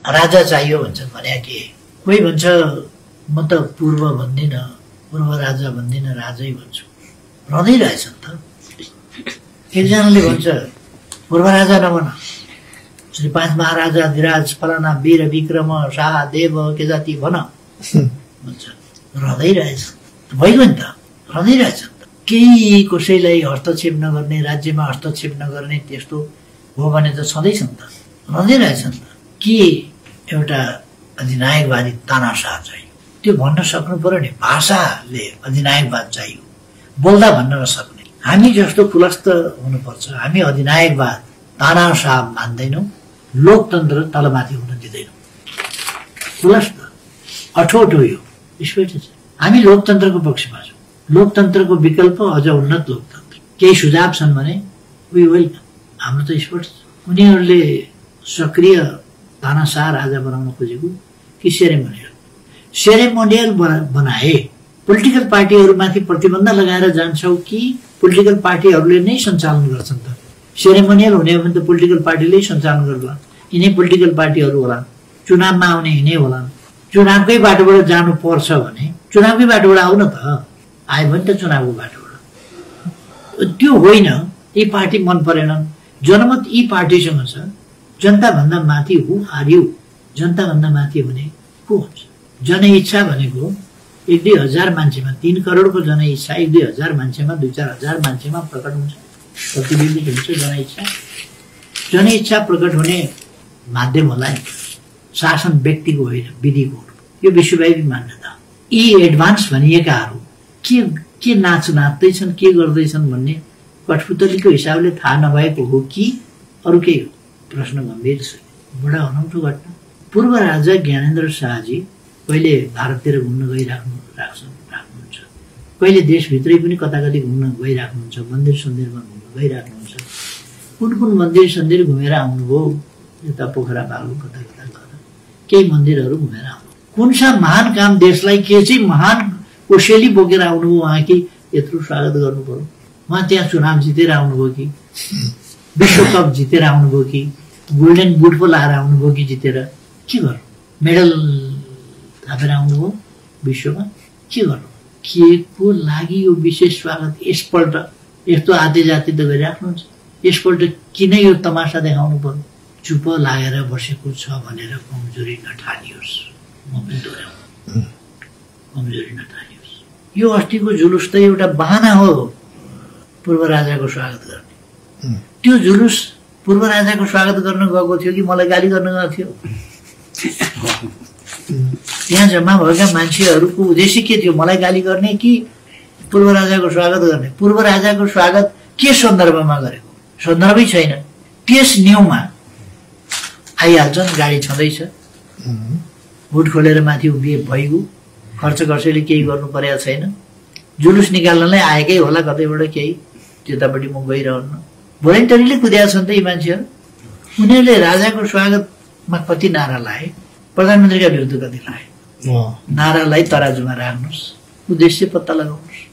राजा चाहियो भन्छन् भने के? कोही भन्छ म त पूर्व भन्दिन, पूर्व राजा भन्दिन, राजै भन्छु। रहँदै रहेछन् त। एकजनाले भन्छ पूर्व राजा नभन, श्री 5 महाराजा धिराज फलाना वीर विक्रम शाह देव के जाति भन भन्छ। रहँदै रहेछ, भइगयो नि त, रहँदै रहेछन् त। केही कसैलाई हस्तक्षेप नगर्ने, राज्यमा हस्तक्षेप नगर्ने त्यस्तो हो भने त छँदैछन् त, रहँदै रहेछन् त। के एउटा अधिनायकवादी तानाशाह चाहियो, त्यो भन्न सक्नु पर्यो नि। भाषाले अधिनायकवाद चाहियो, बोल्दा भन्न नसक्ने। हामी जस्तो खुलस्त हुनुपर्छ। हामी अधिनायकवाद तानाशाह मान्दैनौँ, लोकतन्त्र तलमाथि हुन दिँदैनौँ। खुलस्त अठोट हो यो, स्पष्ट छ। हामी लोकतन्त्रको पक्षमा छौँ। लोकतन्त्रको विकल्प अझ उन्नत लोकतन्त्र। केही सुझाव छन् भने वी वेलकम। हाम्रो त स्पष्ट छ। उनीहरूले सक्रिय तानाशाह राजा बनाउन खोजेको कि सेरेमोनियल? सेरेमोनियल बनाए पोलिटिकल पार्टीहरूमाथि प्रतिबन्ध लगाएर जान्छौ कि पोलिटिकल पार्टीहरूले नै सञ्चालन गर्छन् त? सेरेमोनियल हुने हो भने त पोलिटिकल पार्टीले सञ्चालन गर्ला। यिनै पोलिटिकल पार्टीहरू होला, चुनावमा आउने यिनै होला। चुनावकै बाटोबाट जानु पर्छ भने चुनावकै बाटोबाट आउन त, आयो भने त चुनावको बाटोबाट। त्यो होइन, यी पार्टी मन परेनन्। जनमत यी पार्टीसँग छ। जनताभन्दा माथि हु आर यु? जनताभन्दा माथि हुने को हुन्छ? जनइच्छा भनेको 1-2 हजार मान्छेमा, 3 करोडको जनइच्छा 1-2 हजार मान्छेमा, 2-4 हजार मान्छेमा प्रकट हुन्छ, प्रतिबिम्बित हुन्छ जनइच्छा। जनइच्छा प्रकट हुने माध्यम होला नि। शासन व्यक्तिको होइन, विधिको हो। यो विश्वव्यापी मान्यता। यी एडभान्स भनिएकाहरू के नाच नाच्दैछन्, के गर्दैछन् भन्ने कठपुतलीको हिसाबले थाहा नभएको हो कि अरू केही हो? प्रश्न गम्भीर छ। बडा अनौठो घटना। पूर्व राजा ज्ञानेन्द्र शाहजी कहिले भारततिर घुम्न राख्नुहुन्छ, कहिले देशभित्रै पनि कता कति घुम्न गइराख्नुहुन्छ, मन्दिर सन्दिरमा घुम्न गइराख्नुहुन्छ। कुन कुन मन्दिर सन्दिर घुमेर आउनुभयो? यता पोखरा बागलु कता कता गएर केही मन्दिरहरू घुमेर आउनु। कुन सा महान काम देशलाई के चाहिँ महान कोसेली बोकेर आउनुभयो उहाँ कि यत्रो स्वागत गर्नु पर्यो? उहाँ त्यहाँ चुनाव जितेर आउनुभयो कि विश्वकप जितेर आउनुभयो कि गोल्डन बुट पो लाएर आउनुभयो कि जितेर? के गर्नु? मेडल थापेर आउनुभयो विश्वमा? के गर्नु? के को लागि यो विशेष स्वागत? यसपल्ट यस्तो आते जाति त गरिराख्नुहुन्छ, यसपल्ट किन यो तमासा देखाउनु पर्यो? चुप लागेर बसेको छ भनेर कमजोरी नठानियोस्। म पनि दोहोऱ्याउँ, कमजोरी नठानियोस्। यो अस्तिको जुलुस त एउटा बहाना हो पूर्व राजाको स्वागत गर्ने। त्यो जुलुस पूर्व राजाको स्वागत गर्न गएको थियो कि मलाई गाली गर्न गएको थियो? त्यहाँ जम्मा भएका मान्छेहरूको उद्देश्य के थियो? मलाई गाली गर्ने कि पूर्व राजाको स्वागत गर्ने? पूर्व राजाको स्वागत के सन्दर्भमा गरेको? सन्दर्भै छैन। त्यस न्यूमा आइहाल्छन्, गाडी छँदैछ, बुट खोलेर माथि उभिए भइगयो, खर्च खर्चले केही गर्नु परेको छैन, जुलुस निकाल्नलाई आएकै होला कतैबाट केही, त्यतापट्टि म गइरहन्न। भोलिन्टरीले कुदेका छन् त यी मान्छेहरू। उनीहरूले राजाको स्वागतमा कति नारा लाए, प्रधानमन्त्रीका विरुद्ध कति लाए। नारालाई तराजुमा राख्नुहोस्, उद्देश्य पत्ता लगाउनुहोस्।